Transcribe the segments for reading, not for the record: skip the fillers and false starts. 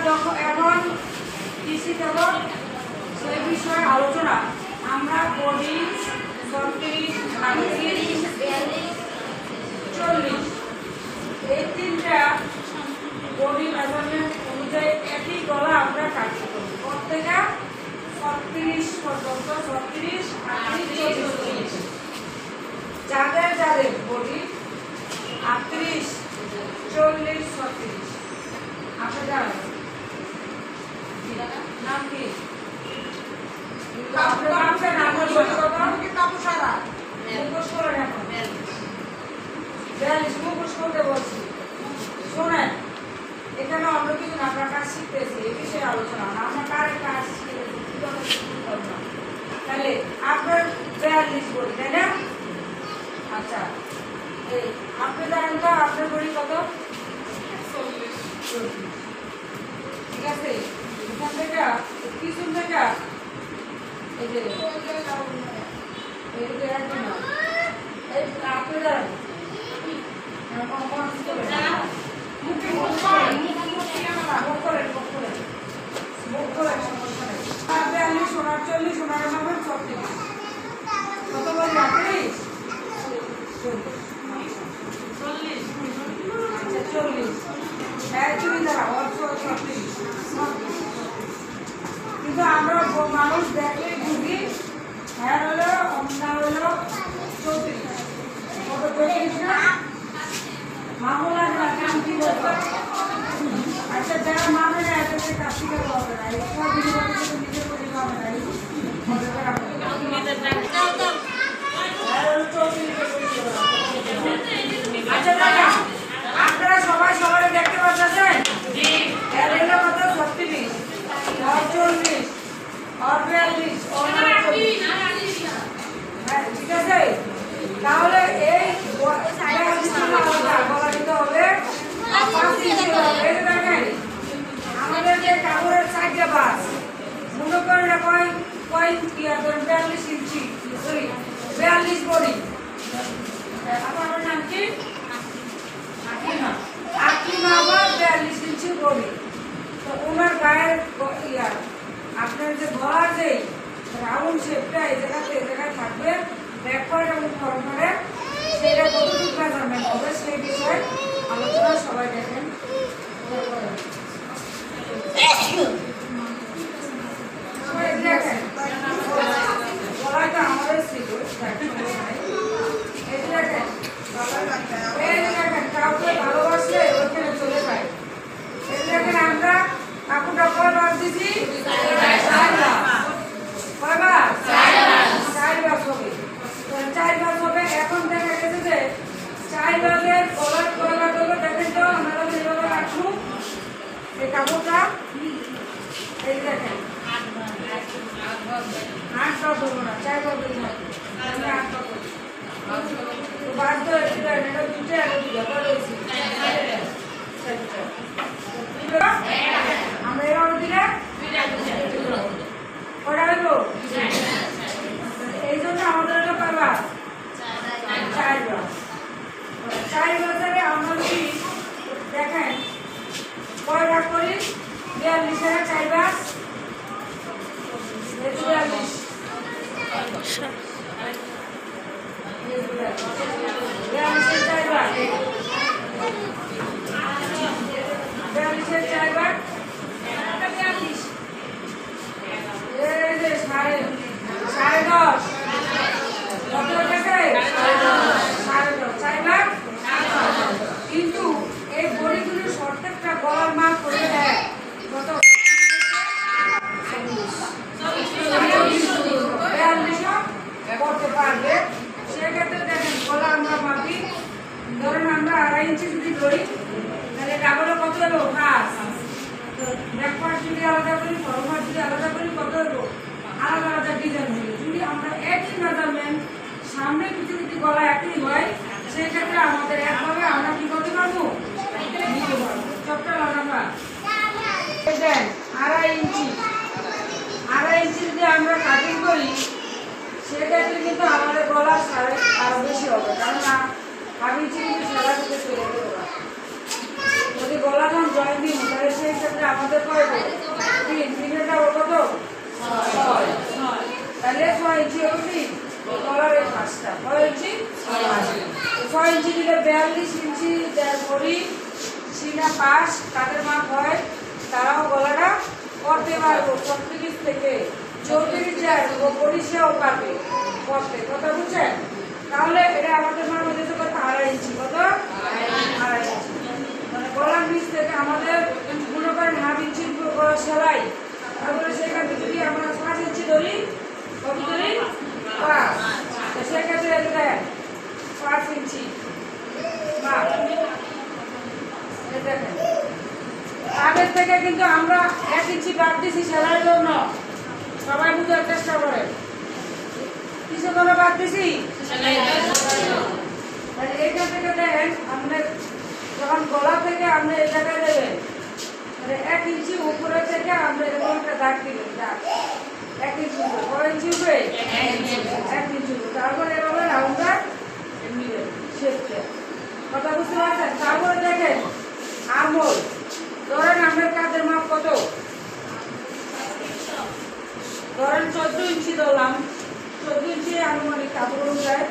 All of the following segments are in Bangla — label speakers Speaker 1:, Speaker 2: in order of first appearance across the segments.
Speaker 1: যখন এখন কি শিখাবো সেই বিষয়ে আলোচনা। আমরা বডি 36, 38, 40 এই তিনটা বডি মেজারমেন্ট অনুযায়ী একই গলা আমরা কাটতে পারি। প্রত্যেকে 36 পর্যন্ত, 36, 38, 40। যাদের যাদের বডি 38, 40, 36 আপনাদের নাম কি? শোনেন, এখানে আমরা কিছু আপনার কাজ শিখতেছি, এই বিষয়ে আলোচনা আমরা কার কাজ শিখেছি তাহলে আপনার 42 বলি, তাই না? আচ্ছা, আপনি জানেন তো আপনার বডি কত? ঠিক আছে, এখান থেকে পিছন থেকে এই যে আপনি দাঁড়ান, সোনার 40, সোনার নাম 36 কত বলি? 38, 40 তুমি দাঁড়া 36। কিন্তু আমরা মানুষ দেখলে বুঝি হ্যাঁ হলো অমনা হলো 34 কত 34 না মামু লাগে না কাম কি বলবো? আচ্ছা, যারা মানে না এটাকে কাশি করতে হবে না, এই সব ভিডিও নিজের করে হবে না, আচ্ছা দাদা আপনারা সবাই সবাই দেখতে পাচ্ছেন? এর হলো কত? 36, 40, 42, 39। হ্যাঁ, ঠিক আছে। তাহলে এই গলা দিতে হবে 5 ইঞ্চি হবে। দেখেন আমাদের যে কাপড়ের 4টা বাস মনে করেন না কয় 42 ইঞ্চি, সরি 42 বডি। আপনার নাম কি? আকিমা। আকিমা আবার 42 ইঞ্চি বডি। তো ওনার গায়ের আপনার যে গলার যে রাউন্ড শেপটা এই জায়গায় থাকবে, ব্যাকওয়ার্ড এবং ফরওয়ার্ডে সেটা কতটুকু মেজারমেন্ট হবে সেই বিষয়ে আলোচনা সবাই দেখেন। দেখেন গলাটা আমাদের ছিল, এই দেখেন কাউকে ভালোবাসলে ওখানে চলে যায়। এই দেখেন আমরা কাকুটা কয়বার দিছি? 4 বার। 4 বার হবে, 4 বার হবে। এখন দেখা গেছে যে 4 বারের কলার কয়বার হবে দেখেন তো। আমরা যেভাবে রাখবো এই কাপড়টা, এই দেখেন 8 বার দেবো না, 4 বার দেবো না, 8 বার দেবো। বাদ তো এটা দুটো রয়েছে আমরা এভাবে দিলে ওটা হইব। এই জন্য আমাদের হলো কয়বার? 4 বার। 4 বাজারে আমরা যদি দেখেন কয় ভাগ করি? 42 এর 4 বার 42, 4 বার 42, এই যে 10.5 কত টাকা? 10.5 4 বার। কিন্তু এই বড়িগুলোর প্রত্যেকটা গলার মাপ করে দেয় কত? 42 করতে পারবে। সেক্ষেত্রে দেখেন গলা আমরা মাপি, ধরেন আমরা 2.5 ইঞ্চি যদি ধরি তাহলে ডাবল কত হলো? 5। ব্যাকওয়ার্ড যদি আলাদা করি, ফরওয়ার্ড যদি আলাদা করি কত হলো? আলাদা আলাদা ডিজাইন হলো। যদি আমরা একই মেজারমেন্ট সামনে পিছু যদি গলা একই হয় সেক্ষেত্রে আমাদের একভাবে আমরা কি করতে পারবো? নিতে পারবো। সবটা লাগাবা দেন 2.5 ইঞ্চি, 2.5 ইঞ্চি যদি আমরা কাটিং করি সেক্ষেত্রে কিন্তু আমাদের গলার সাইজ আরো বেশি হবে, কারণ 2.5 ইঞ্চি কিন্তু সেলা থেকে চলে যেতে পারে। যদি গলা যখন জয়েন দিই তাহলে সেই ক্ষেত্রে আমাদের কয়টা তিনের ডাবল কত 6 তাহলে 6 ইঞ্চি অবধি গলার এই পাঁচটা 6 ইঞ্চি 6 ইঞ্চি দিলে 42 ইঞ্চি বডি সিনা পাশ তাদের মাপ হয় তারাও গলাটা করতে পারবো 36 থেকে 34 যায় বডি সেও পারবে করতে কথা বুঝছেন তাহলে এটা আমাদের মাপ হয়ে যেতে কত 2.5 ইঞ্চি কত 2.5 ইঞ্চি মানে গলার নিচ থেকে আমাদের মনে করেন হাফ ইঞ্চি গলা সেলাই তাহলে সেখান থেকে যদি আমরা 5 ইঞ্চি ধরি কত ধরি 5 সেক্ষেত্রে এটা 5 ইঞ্চি মাপ দেখেন আগের থেকে কিন্তু আমরা 1 ইঞ্চি বাদ দিছি সেলাইয়ের জন্য সবাই বুঝার চেষ্টা করেন কিসের জন্য বাদ দিছি তাহলে এইখান থেকে দেখেন আপনি যখন গলা থেকে আপনি এই জায়গায় দেবেন মানে 1 ইঞ্চি উপরে থেকে আপনি এরকম একটা দাগ দিবেন দাগ 1 ইঞ্চি উপরে কয় ইঞ্চি উপরে 1 ইঞ্চি উপরে তারপরে এভাবে রাউন্ডটা মিলে শেপটা কথা বুঝতে পারছেন তারপরে দেখেন আঙুল ধরেন আপনার কাঁধের মাপ কত ধরেন 14 ইঞ্চি ধরলাম 14 ইঞ্চি আনুমানিক কাপড় অনুযায়ী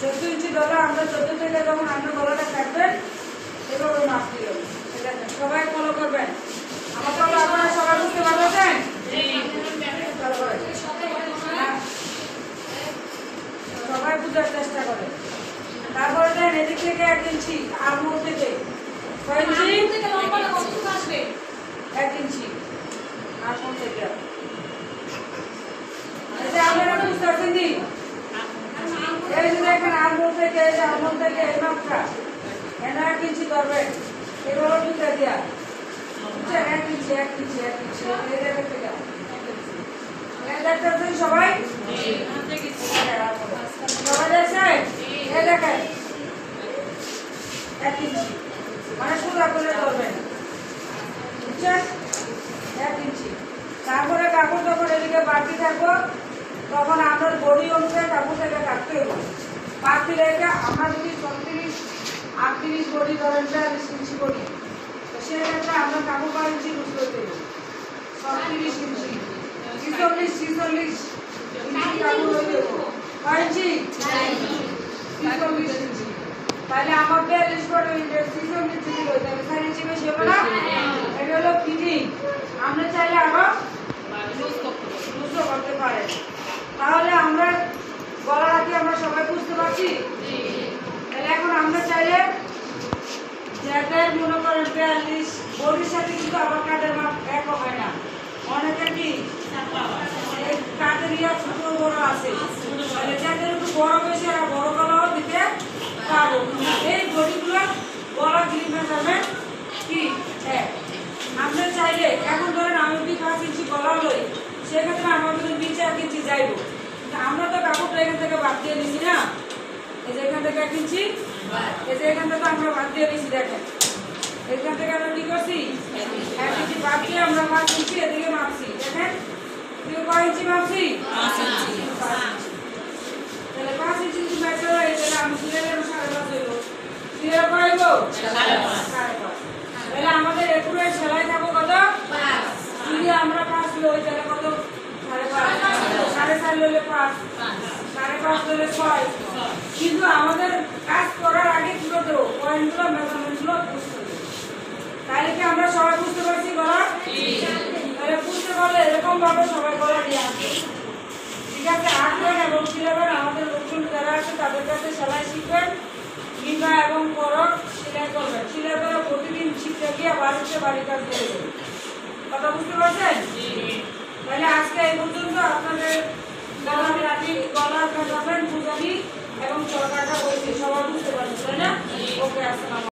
Speaker 1: 14 ইঞ্চি ধরলে আমরা 14 থেকে যখন আপনার গলাটা কাটবেন এভাবে মাপ দিবেন সবাই ফলো করবেন আমার তো আপনারা সবাই বুঝতে পারবেন সবাই বুঝার চেষ্টা করেন তারপরে দেন এদিক থেকে 1 ইঞ্চি আঙুল থেকে 1 ইঞ্চি আঙুল থেকে আপনারা বুঝতে পারছেন কি এই যে দেখেন আঙুল থেকে এই মাপটা এনে 1 ইঞ্চি ধরবেন এগুলো ঢুকে দিয়া বুঝছেন 1 ইঞ্চি এই জায়গা থেকে দেখতেছেন সবাই সবাই দেখছেন এই দেখেন 1 ইঞ্চি মানে সোজা করে ধরবেন বুঝছেন 1 ইঞ্চি তারপরে কাপড় যখন এদিকে বাড়তি থাকবো তখন আপনার বডি অনুসারে কাপড়টাকে কাটতে হবে বাড়তি রেখে আমরা যদি 38 বডি ধরেন 42 ইঞ্চি বডি তো সেক্ষেত্রে আমরা কাপড় 5 ইঞ্চি ইউজ করতে হবে 36 ইঞ্চি 46 ইঞ্চি কাপড় হয়ে যাবে 5 ইঞ্চি 46 ইঞ্চি তাহলে আমার 42 বডি 46 ইঞ্চি হয়ে যাবে 4 ইঞ্চি বেশি হবে না এটা হলো ফিটিং আমরা চাইলে আরো বুঝতে করতে পারেন তাহলে আমরা গলাটা কি আমরা সবাই বুঝতে পারছি তাহলে এখন আমরা চাইলে যাদের মনে করেন 42 বডির সাথে কিন্তু আবার কাঁধের মাপ এক হয় না অনেকের কি কাঁধের ইয়া ছোট বড় আছে তাহলে যাদের একটু বড় বেশি আর বড় গলাও দিতে পারবো এই বডিগুলো গলা গ্রিপ মেজারমেন্ট কি আমরা চাইলে এখন ধরেন আমি যদি 5 ইঞ্চি গলা লই সেক্ষেত্রে আমাদের নিচে 1 ইঞ্চি যাইব আমরা তো কাপড়টা এখান থেকে বাদ দিয়ে নিছি না এই যে এখান থেকে 1 ইঞ্চি এই যে এখান থেকে আমরা বাদ দিয়ে নিছি দেখেন এখান থেকে আমরা কি করছি 1 ইঞ্চি বাদ দিয়ে আমরা 5 ইঞ্চি এদিকে মাপছি দেখেন কয় ইঞ্চি মাপছি 5 ইঞ্চি তাহলে 5 ইঞ্চি যদি ম্যাচ হয় তাহলে আমি সিলের 5.5 হইব সিলের কয় হইব 5.5 তাহলে আমাদের একুরে সেলাই থাকো কত 5 যদি আমরা 5 লই তাহলে কত 5.5 লইলে 5 5.5 লইলে 6 কিন্তু আমাদের কাজ করার আগে কি করতে হবে পয়েন্টগুলো মেজারমেন্টগুলো বুঝতে হবে তাহলে কি আমরা সবাই বুঝতে পারছি গলা তাহলে বুঝতে পারলে এরকম ভাবে সবাই গলা দিয়ে আসবে ঠিক আছে আসবেন এবং সিলেবেন আমাদের নতুন যারা আছে তাদের কাছে সেলাই শিখবেন কিংবা এবং পরক সেলাই করবেন সেলাই করে প্রতিদিন শিখতে গিয়ে বাড়ি কাজ করবেন কথা বুঝতে পারছেন তাহলে আজকে এই পর্যন্ত আপনাদের গলার মেজারমেন্ট বুঝানি এবং চরকাটা বলছি সবাই বুঝতে পারছেন তাই না ওকে আসসালাম